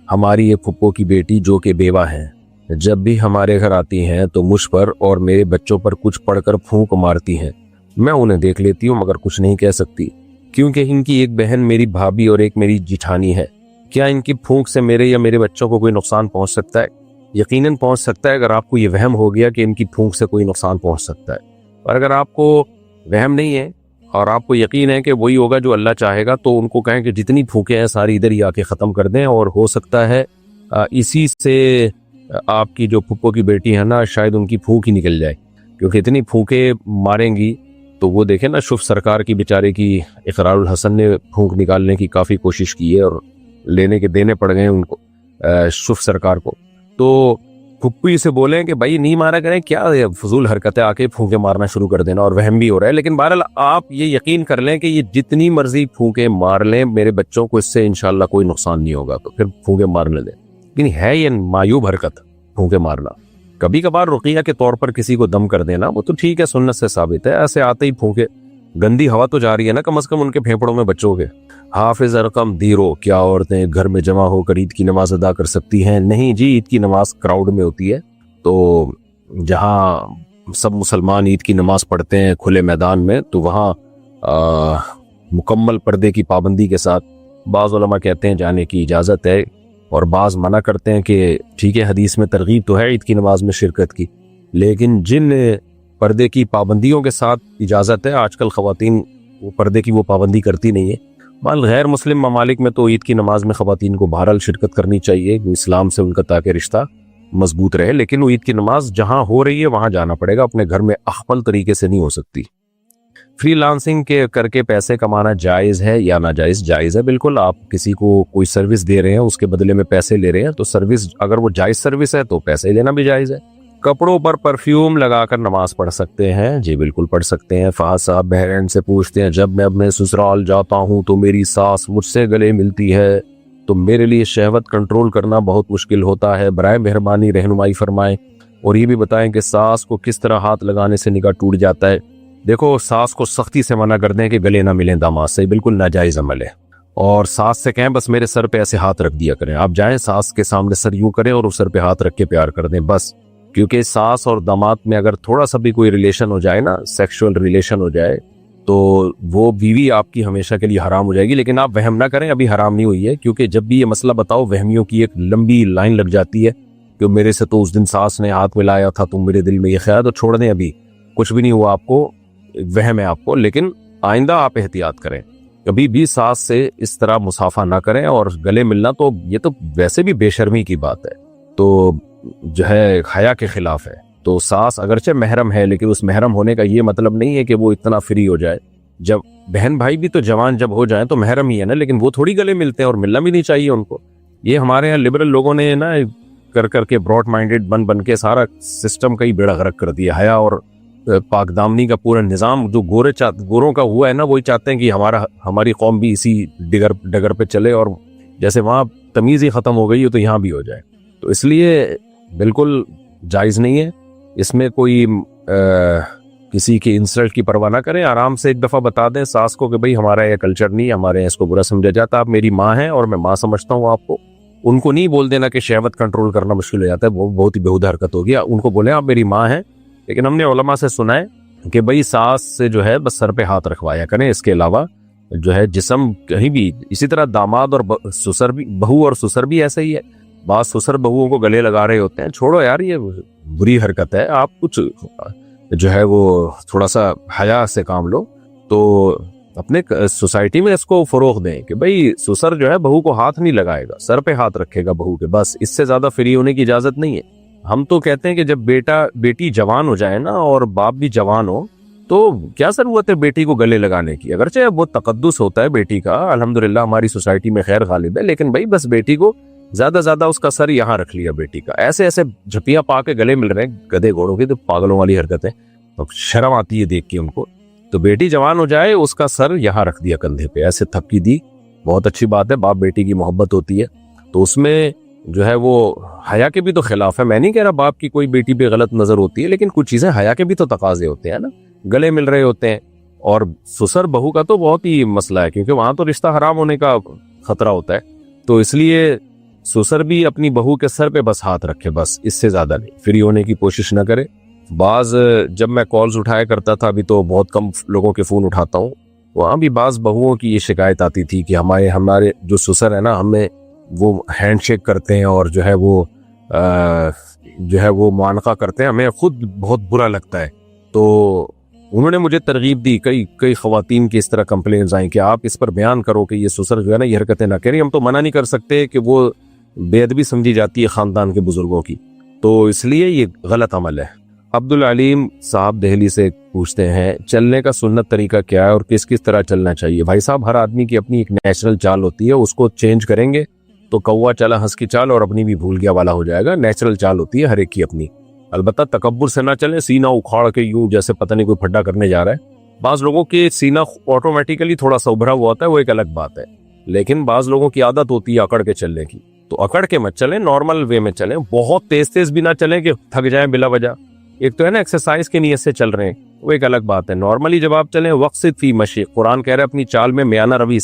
ہماری ایک پھپھو کی بیٹی جو کہ بیوہ ہے، جب بھی ہمارے گھر آتی ہیں تو مجھ پر اور میرے بچوں پر کچھ پڑھ کر پھونک مارتی ہیں۔ میں انہیں دیکھ لیتی ہوں مگر کچھ نہیں کہہ سکتی، کیونکہ ان کی ایک بہن میری بھابھی اور ایک میری جیٹھانی ہے۔ کیا ان کی پھونک سے میرے یا میرے بچوں کو کوئی نقصان پہنچ سکتا ہے؟ یقیناً پہنچ سکتا ہے، اگر آپ کو یہ وہم ہو گیا کہ ان کی پھونک سے کوئی نقصان پہنچ سکتا ہے۔ اور اگر آپ کو وہم نہیں ہے اور آپ کو یقین ہے کہ وہی ہوگا جو اللہ چاہے گا، تو ان کو کہیں کہ جتنی پھونکیں ہیں ساری ادھر ہی آ کے ختم کر دیں، اور ہو سکتا ہے اسی سے آپ کی جو پھپھو کی بیٹی ہے نا، شاید ان کی پھونک ہی نکل جائے، کیونکہ اتنی پھونکیں ماریں گی تو وہ دیکھیں نا، شف سرکار کی بیچارے کی اقرار الحسن نے پھونک نکالنے کی کافی کوشش کی ہے اور لینے کے دینے پڑ گئے ان کو، شف سرکار کو۔ تو پھپھی سے بولیں کہ بھائی نہیں مارا کریں، کیا فضول حرکتیں آ کے پھونکیں مارنا شروع کر دینا، اور وہم بھی ہو رہا ہے۔ لیکن بہرحال آپ یہ یقین کر لیں کہ یہ جتنی مرضی پھونکیں مار لیں، میرے بچوں کو اس سے انشاءاللہ کوئی نقصان نہیں ہوگا، تو پھر پھونکیں مارنے دیں۔ لیکن ہے یہ معیوب حرکت پھونکیں مارنا۔ کبھی کبھار رقیہ کے طور پر کسی کو دم کر دینا وہ تو ٹھیک ہے، سنت سے ثابت ہے، ایسے آتے ہی پھونکے، گندی ہوا تو جا رہی ہے نا کم از کم ان کے پھیپڑوں میں بچوں کے۔ حافظ ارقم دیرو، کیا عورتیں گھر میں جمع ہو کر عید کی نماز ادا کر سکتی ہیں؟ نہیں جی، عید کی نماز کراؤڈ میں ہوتی ہے، تو جہاں سب مسلمان عید کی نماز پڑھتے ہیں کھلے میدان میں، تو وہاں مکمل پردے کی پابندی کے ساتھ بعض علماء کہتے ہیں جانے کی اجازت ہے، اور بعض منع کرتے ہیں کہ ٹھیک ہے حدیث میں ترغیب تو ہے عید کی نماز میں شرکت کی، لیکن جن پردے کی پابندیوں کے ساتھ اجازت ہے، آج کل خواتین وہ پردے کی وہ پابندی کرتی نہیں ہے۔ بال غیر مسلم ممالک میں تو عید کی نماز میں خواتین کو بہرحال شرکت کرنی چاہیے، اسلام سے ان کا تاکہ رشتہ مضبوط رہے، لیکن وہ عید کی نماز جہاں ہو رہی ہے وہاں جانا پڑے گا، اپنے گھر میں اخمل طریقے سے نہیں ہو سکتی۔ فری لانسنگ کے کر کے پیسے کمانا جائز ہے یا ناجائز؟ جائز ہے بالکل۔ آپ کسی کو کوئی سروس دے رہے ہیں، اس کے بدلے میں پیسے لے رہے ہیں، تو سروس اگر وہ جائز سروس ہے تو پیسے لینا بھی جائز ہے۔ کپڑوں پر پرفیوم لگا کر نماز پڑھ سکتے ہیں؟ جی بالکل پڑھ سکتے ہیں۔ فہد صاحب بحرین سے پوچھتے ہیں، جب میں اپنے سسرال جاتا ہوں تو میری ساس مجھ سے گلے ملتی ہے تو میرے لیے شہوت کنٹرول کرنا بہت مشکل ہوتا ہے، برائے مہربانی رہنمائی فرمائیں، اور یہ بھی بتائیں کہ ساس کو کس طرح ہاتھ لگانے سے نکاح ٹوٹ جاتا ہے۔ دیکھو، ساس کو سختی سے منع کر دیں کہ گلے نہ ملیں داماد سے، بالکل ناجائز عمل ہے، اور ساس سے کہیں بس میرے سر پہ ایسے ہاتھ رکھ دیا کریں، آپ جائیں ساس کے سامنے سر یوں کریں اور اس سر پہ ہاتھ رکھ کے پیار کر دیں بس، کیونکہ ساس اور داماد میں اگر تھوڑا سا بھی کوئی ریلیشن ہو جائے نا، سیکشول ریلیشن ہو جائے، تو وہ بیوی آپ کی ہمیشہ کے لیے حرام ہو جائے گی۔ لیکن آپ وہم نہ کریں، ابھی حرام نہیں ہوئی ہے، کیونکہ جب بھی یہ مسئلہ بتاؤ وہمیوں کی ایک لمبی لائن لگ جاتی ہے کہ میرے سے تو اس دن ساس نے ہاتھ ملایا تھا، تم میرے دل میں یہ خیال، تو چھوڑ دیں، ابھی کچھ بھی نہیں ہوا آپ کو، وہم ہے آپ کو، لیکن آئندہ آپ احتیاط کریں، کبھی بھی ساس سے اس طرح مصافحہ نہ کریں، اور گلے ملنا تو یہ تو ویسے بھی بے شرمی کی بات ہے، تو جو ہے حیا کے خلاف ہے۔ تو ساس اگرچہ محرم ہے، لیکن اس محرم ہونے کا یہ مطلب نہیں ہے کہ وہ اتنا فری ہو جائے۔ جب بہن بھائی بھی تو جوان جب ہو جائیں تو محرم ہی ہے نا، لیکن وہ تھوڑی گلے ملتے ہیں، اور ملنا بھی نہیں چاہیے ان کو۔ یہ ہمارے یہاں لبرل لوگوں نے نا کر کے براڈ مائنڈڈ بن کے سارا سسٹم کا ہی بیڑا غرق کر دیا۔ حیا اور پاک دامنی کا پورا نظام جو گوروں کا ہوا ہے نا، وہی چاہتے ہیں کہ ہماری قوم بھی اسی ڈگر پہ چلے، اور جیسے وہاں تمیز ہی ختم ہو گئی ہے تو یہاں بھی ہو جائے، تو اس لیے بالکل جائز نہیں ہے۔ اس میں کوئی کسی کی انسلٹ کی پرواہ نہ کریں، آرام سے ایک دفعہ بتا دیں ساس کو کہ بھئی ہمارا یہ کلچر نہیں، ہمارے یہاں اس کو برا سمجھا جاتا، آپ میری ماں ہیں اور میں ماں سمجھتا ہوں آپ کو۔ ان کو نہیں بول دینا کہ شہوت کنٹرول کرنا مشکل ہو جاتا ہے، وہ بہت ہی بےہودہ حرکت ہوگی، ان کو بولیں آپ میری ماں ہیں۔ لیکن ہم نے علماء سے سنا ہے کہ بھئی ساس سے جو ہے بس سر پہ ہاتھ رکھوایا کریں، اس کے علاوہ جو ہے جسم کہیں بھی۔ اسی طرح داماد اور سسر بھی، بہو اور سسر بھی ایسا ہی ہے، بعض سسر بہوؤں کو گلے لگا رہے ہوتے ہیں، چھوڑو یار یہ بری حرکت ہے، آپ کچھ جو ہے وہ تھوڑا سا حیا سے کام لو، تو اپنے سوسائٹی میں اس کو فروغ دیں کہ بھئی سسر جو ہے بہو کو ہاتھ نہیں لگائے گا، سر پہ ہاتھ رکھے گا بہو کے، بس اس سے زیادہ فری ہونے کی اجازت نہیں ہے۔ ہم تو کہتے ہیں کہ جب بیٹی جوان ہو جائے نا اور باپ بھی جوان ہو تو کیا ضرورت ہے بیٹی کو گلے لگانے کی، اگرچہ وہ تقدس ہوتا ہے بیٹی کا، الحمدللہ ہماری سوسائٹی میں خیر غالب ہے، لیکن بھئی بس بیٹی کو زیادہ اس کا سر یہاں رکھ لیا بیٹی کا، ایسے جھپیاں پا کے گلے مل رہے ہیں گدھے گھوڑوں کی، تو پاگلوں والی حرکت ہے، شرم آتی ہے دیکھ کے ان کو۔ تو بیٹی جوان ہو جائے، اس کا سر یہاں رکھ دیا کندھے پہ، ایسے تھپکی دی، بہت اچھی بات ہے، باپ بیٹی کی محبت ہوتی ہے، تو اس میں جو ہے وہ حیا کے بھی تو خلاف ہے. میں نہیں کہہ رہا باپ کی کوئی بیٹی پہ غلط نظر ہوتی ہے, لیکن کچھ چیزیں حیا کے بھی تو تقاضے ہوتے ہیں نا, گلے مل رہے ہوتے ہیں. اور سسر بہو کا تو بہت ہی مسئلہ ہے, کیونکہ وہاں تو رشتہ حرام ہونے کا خطرہ ہوتا ہے. تو اس لیے سسر بھی اپنی بہو کے سر پہ بس ہاتھ رکھے, بس اس سے زیادہ نہیں, فری ہونے کی کوشش نہ کرے. بعض جب میں کالز اٹھایا کرتا تھا, ابھی تو بہت کم لوگوں کے فون اٹھاتا ہوں, وہاں بھی بعض بہوؤں کی یہ شکایت آتی تھی کہ ہمارے جو سسر ہے نا, ہمیں وہ ہینڈ شیک کرتے ہیں اور جو ہے وہ معانقہ کرتے ہیں, ہمیں خود بہت برا لگتا ہے. تو انہوں نے مجھے ترغیب دی, کئی خواتین کی اس طرح کمپلینز آئیں کہ آپ اس پر بیان کرو کہ یہ سسر جو ہے نا یہ حرکتیں نہ کریں. ہم تو منع نہیں کر سکتے کہ وہ بے ادبی سمجھی جاتی ہے خاندان کے بزرگوں کی, تو اس لیے یہ غلط عمل ہے. عبدالعلیم صاحب دہلی سے پوچھتے ہیں چلنے کا سنت طریقہ کیا ہے اور کس کس طرح چلنا چاہیے؟ بھائی صاحب, ہر آدمی کی اپنی ایک نیچرل چال ہوتی ہے, اس کو چینج کریں گے تو کوا چلا ہنس کی چال اور اپنی بھی بھول گیا والا ہو جائے گا. نیچرل چال ہوتی ہے ہر ایک کی اپنی. البتہ تکبر سے نہ چلیں, سینہ اکھاڑ کے یوں جیسے پتہ نہیں کوئی پھڈا کرنے جا رہا ہے. بعض لوگوں کے سینہ آٹومیٹیکلی تھوڑا سا ابھرا ہوا ہوتا ہے, وہ ایک الگ بات ہے, لیکن بعض لوگوں کی عادت ہوتی ہے اکڑ کے چلنے کی. تو اکڑ کے مت چلیں, نارمل وے میں چلیں, بہت تیز بھی نہ چلیں کہ تھک جائیں بلا وجہ. ایک تو ہے نا ایکسرسائز کی نیت سے چل رہے ہیں, وہ ایک الگ بات ہے. نارملی جب آپ چلیں وقصد فی مشی, قرآن کہہ رہا ہے اپنی چال میں میانہ روی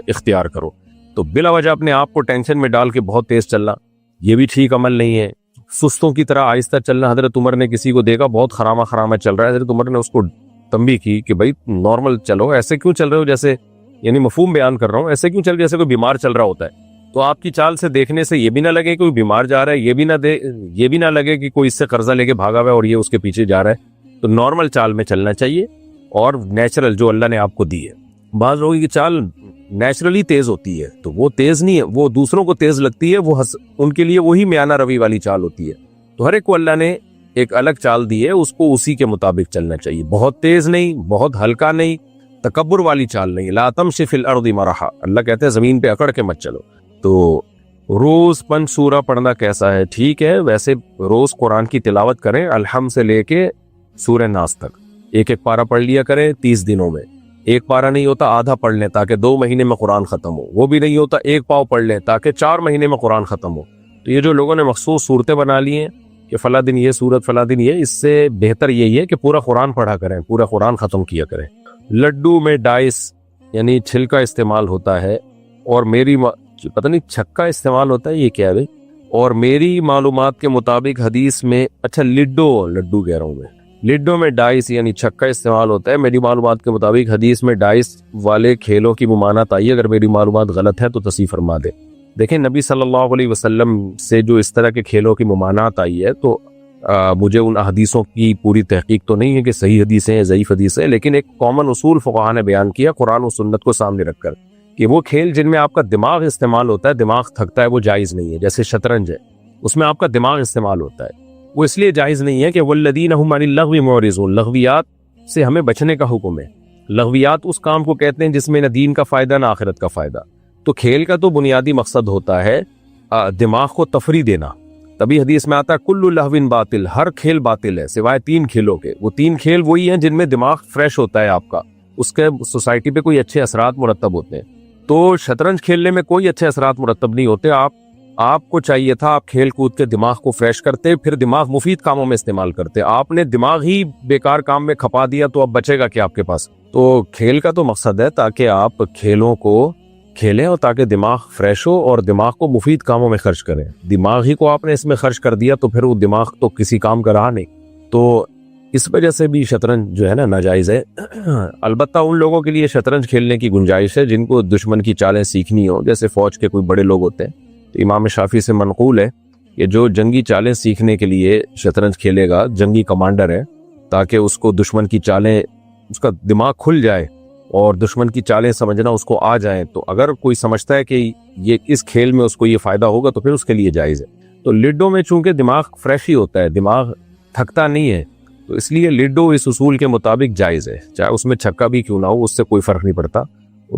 اختیار کرو. تو بلا وجہ اپنے آپ کو ٹینشن میں ڈال کے بہت تیز چلنا یہ بھی ٹھیک عمل نہیں ہے. سستوں کی طرح آہستہ چلنا, حضرت عمر نے کسی کو دیکھا بہت خرامہ چل رہا ہے, حضرت عمر نے اس کو تنبیہ کی کہ بھائی نارمل چلو, ایسے کیوں چل رہے ہو جیسے, یعنی مفہوم بیان کر رہا ہوں, ایسے کیوں چل جیسے کوئی بیمار چل رہا ہوتا ہے. تو آپ کی چال سے دیکھنے سے یہ بھی نہ لگے کہ کوئی بیمار جا رہا ہے, یہ بھی نہ لگے کہ کوئی اس سے قرضہ لے کے بھاگا ہوا ہے اور یہ اس کے پیچھے جا رہا ہے. تو نارمل چال میں چلنا چاہیے اور نیچرل جو اللہ نے آپ کو دی ہے. بعض لوگوں کی چال نیچرلی تیز ہوتی ہے, تو وہ تیز نہیں ہے, وہ دوسروں کو تیز لگتی ہے, وہ ان کے لیے وہی میانہ روی والی چال ہوتی ہے. تو ہر ایک کو اللہ نے ایک الگ چال دی ہے, اس کو اسی کے مطابق چلنا چاہیے. بہت تیز نہیں, بہت ہلکا نہیں, تکبر والی چال نہیں. لا تمشی فی الارض مرحا, اللہ کہتے ہیں زمین پہ اکڑ کے مت چلو. تو روز 5 سورہ پڑھنا کیسا ہے؟ ٹھیک ہے, ویسے روز قرآن کی تلاوت کریں, الحمد سے لے کے سورہ ناس تک ایک پارہ پڑھ لیا کریں 30 دنوں میں. ایک پارہ نہیں ہوتا آدھا پڑھ لیں تاکہ 2 مہینے میں قرآن ختم ہو. وہ بھی نہیں ہوتا ایک پاؤ پڑھ لیں تاکہ 4 مہینے میں قرآن ختم ہو. تو یہ جو لوگوں نے مخصوص صورتیں بنا لی ہیں کہ فلاں دن یہ صورت فلاں دن یہ, اس سے بہتر یہی ہے کہ پورا قرآن پڑھا کریں, پورا قرآن ختم کیا کریں. لڈو میں ڈائس یعنی چھلکا استعمال ہوتا ہے, اور میری پتہ نہیں چھکا استعمال ہوتا ہے, یہ کیا ہے؟ اور میری معلومات کے مطابق حدیث میں, اچھا لڈو کہہ رہا ہوں میں, لڈو میں ڈائس یعنی چھکا استعمال ہوتا ہے. میری معلومات کے مطابق حدیث میں ڈائس والے کھیلوں کی ممانعت آئی ہے. اگر میری معلومات غلط ہے تو تصحیح فرما دے. دیکھیں نبی صلی اللہ علیہ وسلم سے جو اس طرح کے کھیلوں کی ممانعت آئی ہے, تو مجھے ان حدیثوں کی پوری تحقیق تو نہیں ہے کہ صحیح حدیثیں ہیں ضعیف حدیثیں, لیکن ایک کامن اصول فقہا نے بیان کیا قرآن و سنت کو سامنے رکھ کر کہ وہ کھیل جن میں آپ کا دماغ استعمال ہوتا ہے, دماغ تھکتا ہے, وہ جائز نہیں ہے. جیسے شطرنج ہے, اس میں آپ کا دماغ استعمال ہوتا ہے, وہ اس لیے جائز نہیں ہے کہ والذین هم عن اللغو معرضون, لغویات سے ہمیں بچنے کا حکم ہے. لغویات اس کام کو کہتے ہیں جس میں نہ دین کا فائدہ نہ آخرت کا فائدہ. تو کھیل کا تو بنیادی مقصد ہوتا ہے دماغ کو تفریح دینا. تبھی حدیث میں آتا ہے کل لہو باطل, ہر کھیل باطل ہے سوائے 3 کھیلوں کے. وہ 3 کھیل وہی ہیں جن میں دماغ فریش ہوتا ہے آپ کا, اس کے سوسائٹی پہ کوئی اچھے اثرات مرتب ہوتے ہیں. تو شطرنج کھیلنے میں کوئی اچھے اثرات مرتب نہیں ہوتے. آپ کو چاہیے تھا آپ کھیل کود کے دماغ کو فریش کرتے, پھر دماغ مفید کاموں میں استعمال کرتے. آپ نے دماغ ہی بیکار کام میں کھپا دیا, تو اب بچے گا کیا آپ کے پاس؟ تو کھیل کا تو مقصد ہے تاکہ آپ کھیلوں کو کھیلیں اور تاکہ دماغ فریش ہو اور دماغ کو مفید کاموں میں خرچ کریں. دماغ ہی کو آپ نے اس میں خرچ کر دیا تو پھر وہ دماغ تو کسی کام کا رہا نہیں. تو اس وجہ سے بھی شطرنج جو ہے نا ناجائز ہے. البتہ ان لوگوں کے لیے شطرنج کھیلنے کی گنجائش ہے جن کو دشمن کی چالیں سیکھنی ہو, جیسے فوج کے کوئی بڑے لوگ ہوتے ہیں. تو امام شافعی سے منقول ہے کہ جو جنگی چالیں سیکھنے کے لیے شطرنج کھیلے گا, جنگی کمانڈر ہے, تاکہ اس کو دشمن کی چالیں, اس کا دماغ کھل جائے اور دشمن کی چالیں سمجھنا اس کو آ جائیں. تو اگر کوئی سمجھتا ہے کہ یہ اس کھیل میں اس کو یہ فائدہ ہوگا تو پھر اس کے لیے جائز ہے. تو لڈو میں چونکہ دماغ فریش ہی ہوتا ہے, دماغ تھکتا نہیں ہے, تو اس لیے لڈو اس اصول کے مطابق جائز ہے, چاہے اس میں چھکا بھی کیوں نہ ہو, اس سے کوئی فرق نہیں پڑتا.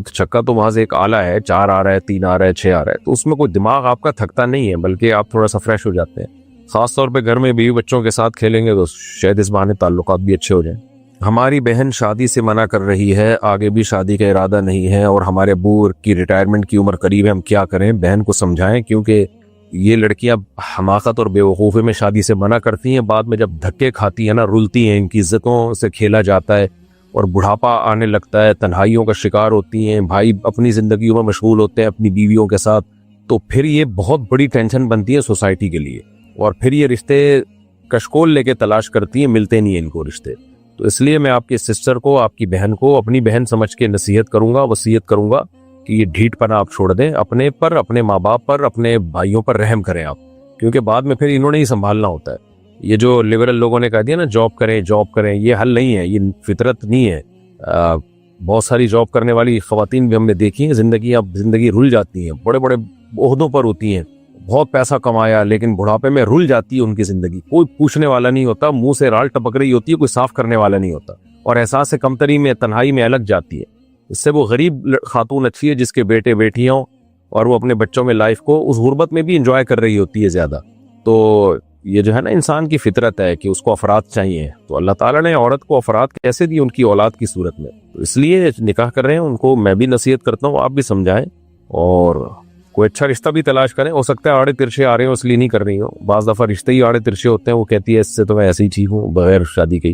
چھکا تو وہاں سے ایک آلہ ہے, 4 آ رہا ہے, 3 آ رہا ہے, 6 آ رہا ہے, تو اس میں کوئی دماغ آپ کا تھکتا نہیں ہے, بلکہ آپ تھوڑا سا فریش ہو جاتے ہیں. خاص طور پہ گھر میں بیوی بچوں کے ساتھ کھیلیں گے تو شاید اس بہانے تعلقات بھی اچھے ہو جائیں. ہماری بہن شادی سے منع کر رہی ہے, آگے بھی شادی کا ارادہ نہیں ہے, اور ہمارے ابو کی ریٹائرمنٹ کی عمر قریب ہے, ہم کیا کریں؟ بہن کو سمجھائیں, کیونکہ یہ لڑکیاں حماقت اور بیوقوفی میں شادی سے منع کرتی ہیں، بعد میں جب دھکے کھاتی ہیں نا، رلتی ہیں، ان کی عزتوں سے کھیلا جاتا ہے اور بڑھاپا آنے لگتا ہے، تنہائیوں کا شکار ہوتی ہیں، بھائی اپنی زندگیوں میں مشغول ہوتے ہیں اپنی بیویوں کے ساتھ، تو پھر یہ بہت بڑی ٹینشن بنتی ہے سوسائٹی کے لیے، اور پھر یہ رشتے کشکول لے کے تلاش کرتی ہیں، ملتے نہیں ہیں ان کو رشتے۔ تو اس لیے میں آپ کی سسٹر کو، آپ کی بہن کو اپنی بہن سمجھ کے نصیحت کروں گا، وصیت کروں گا کہ یہ ڈھیٹ پنا آپ چھوڑ دیں، اپنے پر، اپنے ماں باپ پر، اپنے بھائیوں پر رحم کریں آپ، کیونکہ بعد میں پھر انہوں نے ہی سنبھالنا ہوتا ہے۔ یہ جو لبرل لوگوں نے کہا دیا نا جاب کریں، یہ حل نہیں ہے، یہ فطرت نہیں ہے۔ بہت ساری جاب کرنے والی خواتین بھی ہم نے دیکھی ہیں، زندگی رل جاتی ہیں، بڑے بڑے عہدوں پر ہوتی ہیں، بہت پیسہ کمایا، لیکن بڑھاپے میں رل جاتی ہے ان کی زندگی، کوئی پوچھنے والا نہیں ہوتا، منہ سے رال ٹپک رہی ہوتی ہے، کوئی صاف کرنے والا نہیں ہوتا، اور احساس کمتری میں، تنہائی میں الگ جاتی ہے۔ اس سے وہ غریب خاتون اچھی ہے جس کے بیٹے بیٹیاں ہوں اور وہ اپنے بچوں میں لائف کو اس غربت میں بھی انجوائے کر رہی ہوتی ہے زیادہ۔ تو یہ جو ہے نا انسان کی فطرت ہے کہ اس کو افراد چاہیے، تو اللہ تعالیٰ نے عورت کو افراد کیسے دی؟ ان کی اولاد کی صورت میں، تو اس لیے نکاح کر رہے ہیں، ان کو میں بھی نصیحت کرتا ہوں، آپ بھی سمجھائیں، اور کوئی اچھا رشتہ بھی تلاش کریں۔ ہو سکتا ہے آڑے ترچے آ رہے ہوں اس لیے نہیں کر رہی ہوں، بعض دفعہ رشتے ہی آڑے ترچے ہوتے ہیں، وہ کہتی ہے اس سے تو میں ایسے ہی ٹھیک ہوں بغیر شادی کے،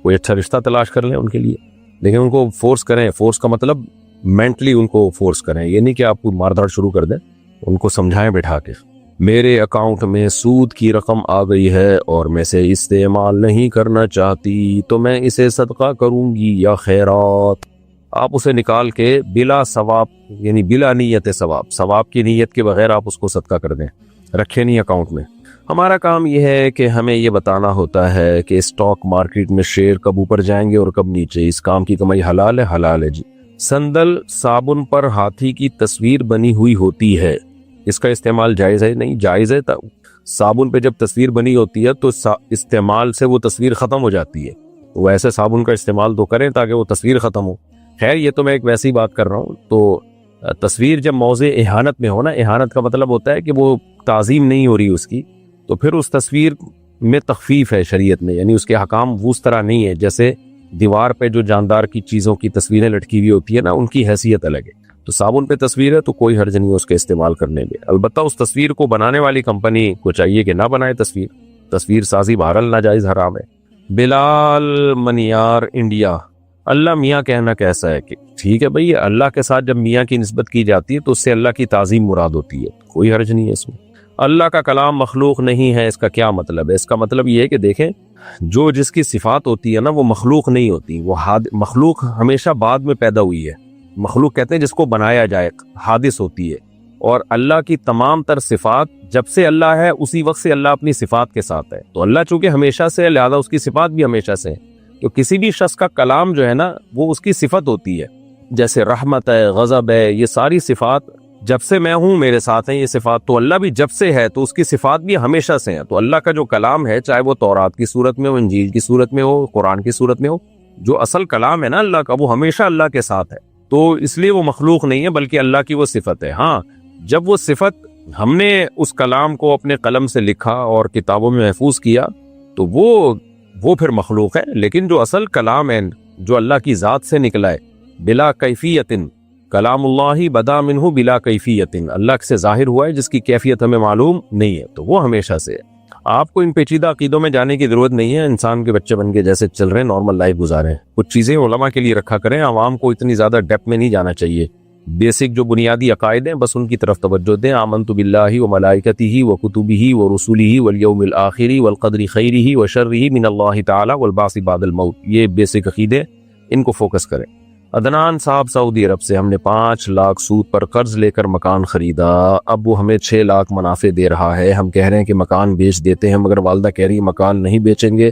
کوئی اچھا رشتہ تلاش کر لیں ان کے لیے، لیکن ان کو فورس کریں، فورس کا مطلب مینٹلی ان کو فورس کریں، یہ نہیں کہ آپ کو مار دھاڑ شروع کر دیں، ان کو سمجھائیں بٹھا کے۔ میرے اکاؤنٹ میں سود کی رقم آ گئی ہے اور میں اسے استعمال نہیں کرنا چاہتی، تو میں اسے صدقہ کروں گی یا خیرات؟ آپ اسے نکال کے بلا ثواب، یعنی بلا نیت ثواب کی نیت کے بغیر آپ اس کو صدقہ کر دیں، رکھے نہیں اکاؤنٹ میں۔ ہمارا کام یہ ہے کہ ہمیں یہ بتانا ہوتا ہے کہ اسٹاک مارکیٹ میں شیئر کب اوپر جائیں گے اور کب نیچے، اس کام کی کمائی حلال ہے جی۔ سندل صابن پر ہاتھی کی تصویر بنی ہوئی ہوتی ہے، اس کا استعمال جائز ہے؟ نہیں جائز ہے۔ صابن پہ جب تصویر بنی ہوتی ہے تو استعمال سے وہ تصویر ختم ہو جاتی ہے، ویسے صابن کا استعمال تو کریں تاکہ وہ تصویر ختم ہو۔ خیر یہ تو میں ایک ویسی بات کر رہا ہوں، تو تصویر جب موضع اہانت میں ہو نا، اہانت کا مطلب ہوتا ہے کہ وہ تعظیم نہیں ہو رہی اس کی، تو پھر اس تصویر میں تخفیف ہے شریعت میں، یعنی اس کے حکام وہ اس طرح نہیں ہے، جیسے دیوار پہ جو جاندار کی چیزوں کی تصویریں لٹکی ہوئی ہوتی ہے نا، ان کی حیثیت الگ ہے۔ تو صابن پہ تصویر ہے تو کوئی حرج نہیں ہے اس کے استعمال کرنے میں، البتہ اس تصویر کو بنانے والی کمپنی کو چاہیے کہ نہ بنائے تصویر سازی بہرحال ناجائز حرام ہے۔ بلال منیار انڈیا، اللہ میاں کہنا کیسا ہے؟ کہ ٹھیک ہے بھئی، اللہ کے ساتھ جب میاں کی نسبت کی جاتی ہے تو اس سے اللہ کی تعظیم مراد ہوتی ہے، کوئی حرج نہیں ہے اس میں۔ اللہ کا کلام مخلوق نہیں ہے، اس کا کیا مطلب ہے؟ اس کا مطلب یہ ہے کہ دیکھیں، جو جس کی صفات ہوتی ہے نا وہ مخلوق نہیں ہوتی، وہ مخلوق ہمیشہ بعد میں پیدا ہوئی ہے، مخلوق کہتے ہیں جس کو بنایا جائے، حادث ہوتی ہے، اور اللہ کی تمام تر صفات جب سے اللہ ہے اسی وقت سے اللہ اپنی صفات کے ساتھ ہے، تو اللہ چونکہ ہمیشہ سے ہے لہذا اس کی صفات بھی ہمیشہ سے ہے، تو کسی بھی شخص کا کلام جو ہے نا وہ اس کی صفت ہوتی ہے، جیسے رحمت ہے، غضب ہے، یہ ساری صفات جب سے میں ہوں میرے ساتھ ہیں یہ صفات، تو اللہ بھی جب سے ہے تو اس کی صفات بھی ہمیشہ سے ہیں، تو اللہ کا جو کلام ہے چاہے وہ تورات کی صورت میں ہو، انجیل کی صورت میں ہو، قرآن کی صورت میں ہو، جو اصل کلام ہے نا اللہ کا وہ ہمیشہ اللہ کے ساتھ ہے، تو اس لیے وہ مخلوق نہیں ہے بلکہ اللہ کی وہ صفت ہے۔ ہاں جب وہ صفت ہم نے اس کلام کو اپنے قلم سے لکھا اور کتابوں میں محفوظ کیا تو وہ پھر مخلوق ہے، لیکن جو اصل کلام ہے جو اللہ کی ذات سے نکلا ہے، بلا کیفیت، کلام اللہ بدا منہ بلا کیفیت، اللہ سے ظاہر ہوا ہے جس کی کیفیت ہمیں معلوم نہیں ہے، تو وہ ہمیشہ سے ہے۔ آپ کو ان پیچیدہ عقیدوں میں جانے کی ضرورت نہیں ہے، انسان کے بچے بن کے جیسے چل رہے ہیں نارمل لائف گزاریں، کچھ چیزیں علماء کے لیے رکھا کریں، عوام کو اتنی زیادہ ڈیپ میں نہیں جانا چاہیے، بیسک جو بنیادی عقائد ہیں بس ان کی طرف توجہ دیں، آمنت باللہ وملائکتہ وکتبہ ورسلہ والیوم الآخر والقدر خیرہ وشرہ من اللہ تعالی والبعث بعد الموت، یہ بیسک عقیدے، ان کو فوکس کریں۔ عدنان صاحب سعودی عرب سے، ہم نے 5 لاکھ سود پر قرض لے کر مکان خریدا، اب وہ ہمیں 6 لاکھ منافع دے رہا ہے، ہم کہہ رہے ہیں کہ مکان بیچ دیتے ہیں، مگر والدہ کہہ رہی ہے مکان نہیں بیچیں گے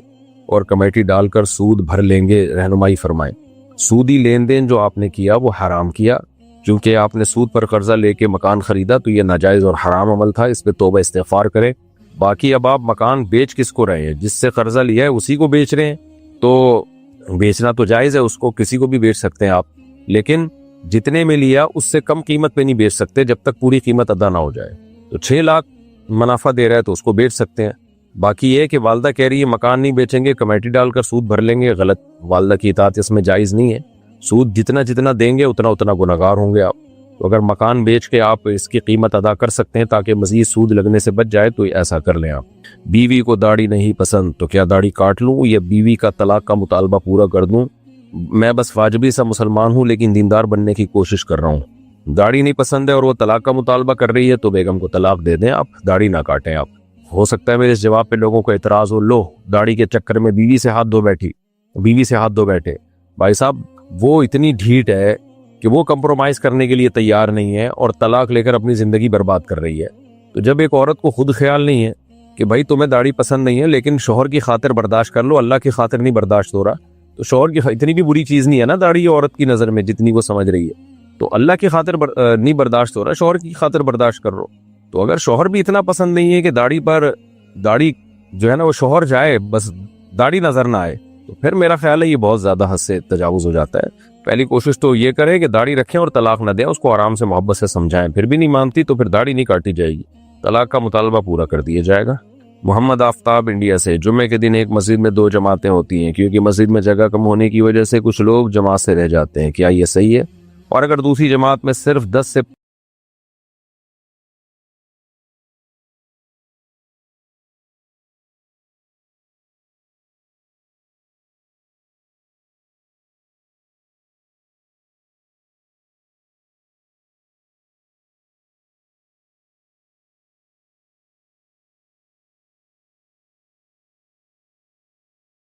اور کمیٹی ڈال کر سود بھر لیں گے، رہنمائی فرمائیں۔ سودی لین دین جو آپ نے کیا وہ حرام کیا، چونکہ آپ نے سود پر قرضہ لے کے مکان خریدا تو یہ ناجائز اور حرام عمل تھا، اس پہ توبہ استغفار کریں۔ باقی اب آپ مکان بیچ کس کو رہے ہیں؟ جس سے قرضہ لیا ہے اسی کو بیچ رہے ہیں، تو بیچنا تو جائز ہے، اس کو کسی کو بھی بیچ سکتے ہیں آپ، لیکن جتنے میں لیا اس سے کم قیمت پہ نہیں بیچ سکتے جب تک پوری قیمت ادا نہ ہو جائے۔ تو 6 لاکھ منافع دے رہا ہے تو اس کو بیچ سکتے ہیں۔ باقی یہ کہ والدہ کہہ رہی ہے مکان نہیں بیچیں گے، کمیٹی ڈال کر سود بھر لیں گے، غلط، والدہ کی اطاعت اس میں جائز نہیں ہے، سود جتنا جتنا دیں گے اتنا اتنا گنہگار ہوں گے آپ۔ تو اگر مکان بیچ کے آپ اس کی قیمت ادا کر سکتے ہیں تاکہ مزید سود لگنے سے بچ جائے تو ایسا کر لیں آپ۔ بیوی کو داڑھی نہیں پسند تو کیا داڑھی کاٹ لوں یا بیوی کا طلاق کا مطالبہ پورا کر دوں؟ میں بس واجبی سا مسلمان ہوں لیکن دیندار بننے کی کوشش کر رہا ہوں۔ داڑھی نہیں پسند ہے اور وہ طلاق کا مطالبہ کر رہی ہے تو بیگم کو طلاق دے دیں، آپ داڑھی نہ کاٹیں۔ آپ ہو سکتا ہے میرے اس جواب پہ لوگوں کو اعتراض ہو، لو داڑھی کے چکر میں بیوی سے ہاتھ دھو بیٹھے۔ بھائی صاحب وہ اتنی ڈھیٹ ہے کہ وہ کمپرومائز کرنے کے لیے تیار نہیں ہے اور طلاق لے کر اپنی زندگی برباد کر رہی ہے۔ تو جب ایک عورت کو خود خیال نہیں ہے کہ بھائی تمہیں داڑھی پسند نہیں ہے لیکن شوہر کی خاطر برداشت کر لو، اللہ کی خاطر نہیں برداشت ہو رہا، تو شوہر کی اتنی بھی بری چیز نہیں ہے نا داڑھی عورت کی نظر میں جتنی وہ سمجھ رہی ہے، تو اللہ کی خاطر نہیں برداشت ہو رہا، شوہر کی خاطر برداشت کر رہو۔ تو اگر شوہر بھی اتنا پسند نہیں ہے کہ داڑھی جو ہے نا وہ شوہر جائے بس داڑھی نظر نہ آئے، تو پھر میرا خیال ہے یہ بہت زیادہ حد سے تجاوز ہو جاتا ہے۔ پہلی کوشش تو یہ کرے کہ داڑھی رکھیں اور طلاق نہ دیں، اس کو آرام سے محبت سے سمجھائیں، پھر بھی نہیں مانتی تو پھر داڑھی نہیں کاٹی جائے گی، طلاق کا مطالبہ پورا کر دیا جائے گا۔ محمد آفتاب انڈیا سے، جمعے کے دن ایک مسجد میں 2 جماعتیں ہوتی ہیں کیونکہ مسجد میں جگہ کم ہونے کی وجہ سے کچھ لوگ جماعت سے رہ جاتے ہیں، کیا یہ صحیح ہے؟ اور اگر دوسری جماعت میں صرف 10 سے